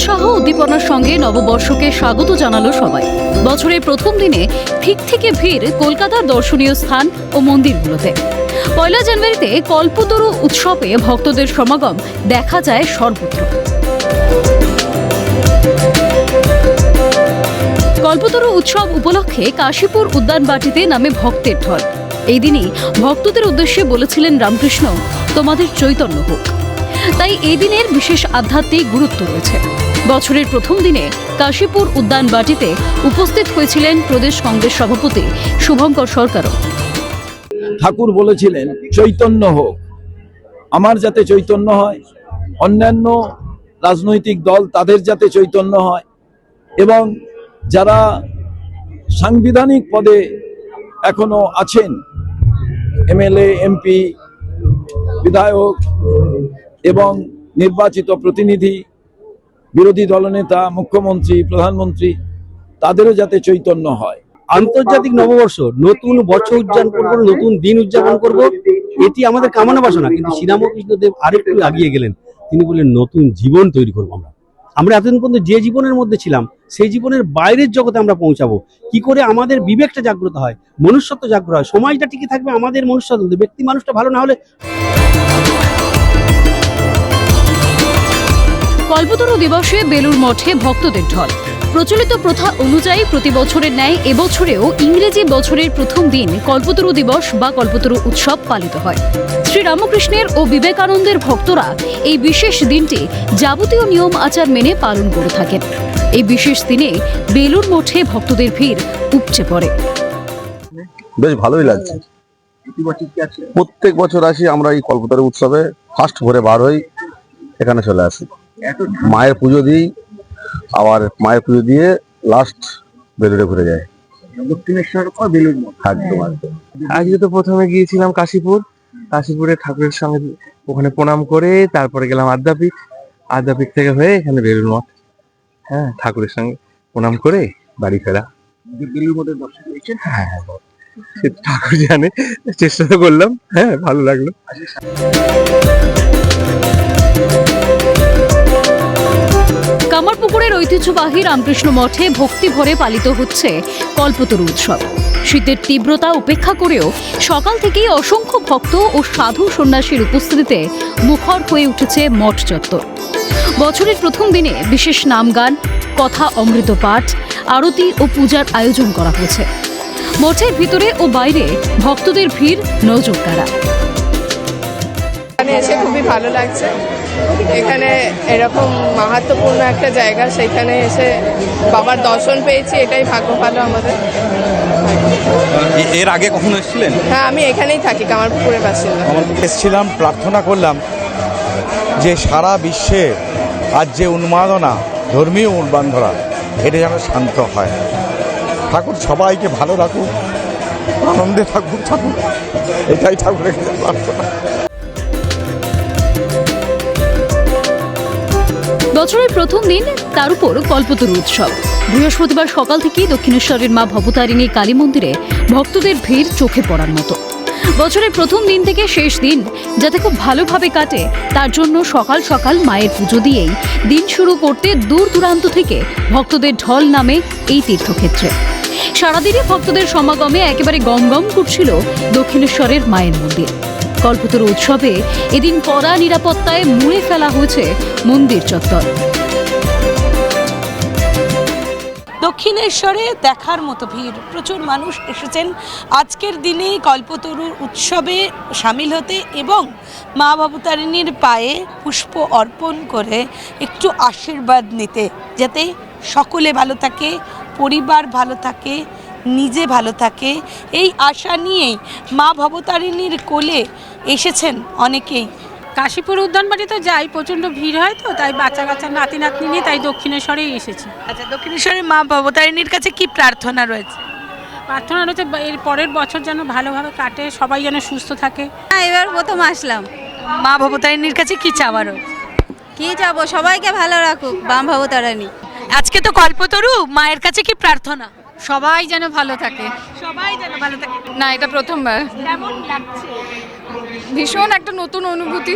উৎসাহ উদ্দীপনার সঙ্গে নববর্ষকে স্বাগত জানালো সবাই। বছরের প্রথম দিনে ঠিক থেকে ভিড় কলকাতার দর্শনীয় স্থান ও মন্দিরগুলোতে। পয়লা জানুয়ারিতে কল্পতরু উৎসবে ভক্তদের সমাগম দেখা যায় সর্বত্র। কল্পতরু উৎসব উপলক্ষে কাশীপুর উদ্যানবাটিতে নামে ভক্তের ঢল। এই দিনই ভক্তদের উদ্দেশ্যে বলেছিলেন রামকৃষ্ণ, তোমাদের চৈতন্য হোক। তাই এই দিনের বিশেষ আধ্যাত্মিক গুরুত্ব রয়েছে। বছরের প্রথম দিনে কাশীপুর উদ্যানবাটিতে উপস্থিত হয়েছিলেন প্রদেশ কংগ্রেস সভাপতি শুভঙ্কর সরকারও। ঠাকুর বলেছিলেন চৈতন্য হোক, আমার যাতে চৈতন্য হয়, অন্যান্য রাজনৈতিক দল তাদের যাতে চৈতন্য হয়, এবং যারা সাংবিধানিক পদে এখনো আছেন, এমএলএ, এমপি, বিধায়ক এবং নির্বাচিত প্রতিনিধি, বিরোধী দলনেতা, মুখ্যমন্ত্রী, প্রধানমন্ত্রী, তাদেরও যাতে চৈতন্য হয়। আন্তর্জাতিক নববর্ষ, নতুন বছর উদযাপন করবো, নতুন দিন উদযাপন করব, এটি আমাদের কামনা বাসনা। কিন্তু শ্রীরামকৃষ্ণ দেব আরেকটু এগিয়ে গেলেন। তিনি বললেন নতুন জীবন তৈরি করবো। আমরা এতদিন পর্যন্ত যে জীবনের মধ্যে ছিলাম, সেই জীবনের বাইরের জগতে আমরা পৌঁছাবো। কি করে আমাদের বিবেকটা জাগ্রত হয়, মনুষ্যত্ব জাগ্রত হয়, সমাজটা টিকে থাকবে আমাদের মনুষ্যত্ব। ব্যক্তি মানুষটা ভালো না হলে। কল্পতরু দিবসে বেলুড় মঠে ভক্তদের ঢল। প্রচলিত প্রথা অনুযায়ী প্রতি বছরের ন্যায় এবছরেও ইংরেজি বছরের প্রথম দিন কল্পতরু দিবস বা কল্পতরু উৎসব পালিত হয়। শ্রীরামকৃষ্ণের ও বিবেকানন্দের ভক্তরা এই বিশেষ দিনটি যাবতীয় নিয়ম আচার মেনে পালন করে থাকেন। এই বিশেষ দিনে বেলুড় মঠে ভক্তদের ভিড় উপচে পড়ে। বেশ ভালোই লাগছে। প্রত্যেক বছর আসি আমরা এই কল্পতরু উৎসবে, ফার্স্ট ভোরে বার হই, এখানে চলে আসি, মায়ের পুজো দিই, আবার মায়ের পুজো দিয়ে লাস্ট বেলুড়ে ঘুরে যায়। দক্ষিণেশ্বর পর বেলুড় মঠ। একদম। আজকে তো প্রথমে গিয়েছিলাম কাশীপুরে ঠাকুরের সঙ্গে ওখানে প্রণাম করে তারপরে গেলাম আদ্যাপীঠ থেকে হয়ে এখানে বেলুড় মঠ। হ্যাঁ, ঠাকুরের সঙ্গে প্রণাম করে বাড়ি ফেরা। বেলুড় মঠের দর্শন পেয়েছেন? হ্যাঁ, সে ঠাকুর জানে, চেষ্টা তো করলাম। হ্যাঁ, ভালো লাগলো। কামারপুকুরের ঐতিহ্যবাহী রামকৃষ্ণ মঠে ভক্তি ভরে পালিত হচ্ছে কল্পতরু উৎসব। শীতের তীব্রতা উপেক্ষা করেও সকাল থেকেই অসংখ্য ভক্ত ও সাধু সন্ন্যাসীর উপস্থিতিতে মুখর হয়ে উঠেছে মঠ চত্বর। বছরের প্রথম দিনে বিশেষ নামগান, কথা অমৃত পাঠ, আরতি ও পূজার আয়োজন করা হয়েছে। মঠের ভিতরে ও বাইরে ভক্তদের ভিড় নজর কাড়া। এখানে এসে খুবই ভালো লাগছে। এখানে এরকম মাহাত্ম্যপূর্ণ একটা জায়গা, সেখানে এসে বাবার দর্শন পেয়েছি, এটাই ভাগ্য ভালো আমাদের। এর আগে কখনো এসেছিলেন? হ্যাঁ, আমি এখানেই থাকি, কামারপুকুরের বাসিন্দা। এসেছিলাম, প্রার্থনা করলাম যে সারা বিশ্বে আজ যে উন্মাদনা, ধর্মীয় উন্মাদনা, এটা যেন শান্ত হয়। ঠাকুর সবাইকে ভালো রাখুক, আনন্দে থাকুক, এটাই ঠাকুরের কাছে প্রার্থনা। বছরের প্রথম দিন, তার উপর কল্পতরু উৎসব। বৃহস্পতিবার সকাল থেকেই দক্ষিণেশ্বরের মা ভবতারিণী কালী মন্দিরে ভক্তদের ভিড় চোখে পড়ার মতো। বছরের প্রথম দিন থেকে শেষ দিন যাতে খুব ভালোভাবে কাটে, তার জন্য সকাল সকাল মায়ের পুজো দিয়েই দিন শুরু করতে দূর দূরান্ত থেকে ভক্তদের ঢল নামে এই তীর্থক্ষেত্রে। সারাদিনে ভক্তদের সমাগমে একেবারে গমগম করছিল দক্ষিণেশ্বরের মায়ের মন্দির। কল্পতরু উৎসবে এদিন কড়া নিরাপত্তায় মুড়ে ফেলা হয়েছে মন্দির চত্বর। দক্ষিণেশ্বরে দেখার মতো ভিড়, প্রচুর মানুষ এসেছেন আজকের দিনে কল্পতরু উৎসবে সামিল হতে এবং মা ভবতারিণীর পায়ে পুষ্প অর্পণ করে একটু আশীর্বাদ নিতে, যাতে সকলে ভালো থাকে, পরিবার ভালো থাকে, নিজে ভালো থাকে। এই আশা নিয়েই মা ভবতারিণীর কোলে এসেছেন অনেকেই। কাশীপুর উদ্যানবাটি তো যাই, প্রচণ্ড ভিড় হয়, তো তাই বাচ্চা কাচ্চা নাতি নাতনি নিয়ে তাই দক্ষিণেশ্বরেই এসেছি। আচ্ছা, দক্ষিণেশ্বরের মা ভবতারিণীর কাছে কি প্রার্থনা রয়েছে? প্রার্থনা রয়েছে এর পরের বছর যেন ভালোভাবে কাটে, সবাই যেন সুস্থ থাকে। হ্যাঁ, এবার প্রথম আসলাম। মা ভবতারিণীর কাছে কি চাওয়া রয়েছে? কি চাবো, সবাইকে ভালো রাখুক মা ভবতারিণী। আজকে তো কল্পতরু, মায়ের কাছে কি প্রার্থনা? সবাই যেন ভালো থাকে। সবাই যেন ভালো থাকে। না, এটা প্রথমবার। কেমন লাগছে? ভীষণ একটা নতুন অনুভূতি।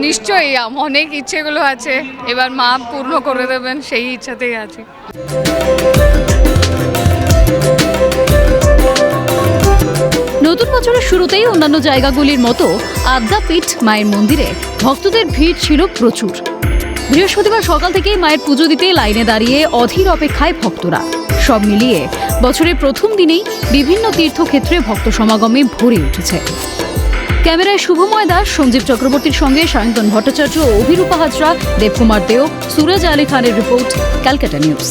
নিশ্চয়ই অনেক ইচ্ছেগুলো আছে, এবার মা পূর্ণ করে দেবেন সেই ইচ্ছাতেই আছি। নতুন বছরের শুরুতেই অন্যান্য জায়গাগুলির মতো আদ্যাপীঠ মায়ের মন্দিরে ভক্তদের ভিড় ছিল প্রচুর। বৃহস্পতিবার সকাল থেকেই মায়ের পুজো দিতে লাইনে দাঁড়িয়ে অধীর অপেক্ষায় ভক্তরা। সব মিলিয়ে বছরের প্রথম দিনেই বিভিন্ন তীর্থক্ষেত্রে ভক্ত সমাগমে ভরে উঠেছে। ক্যামেরায় শুভময় দাস, সঞ্জীব চক্রবর্তীর সঙ্গে সায়ন্তন ভট্টাচার্য, অভিরূপা হাজরা, দেবকুমার দেও, সুরজ আলী খানের রিপোর্ট, ক্যালকাটা নিউজ।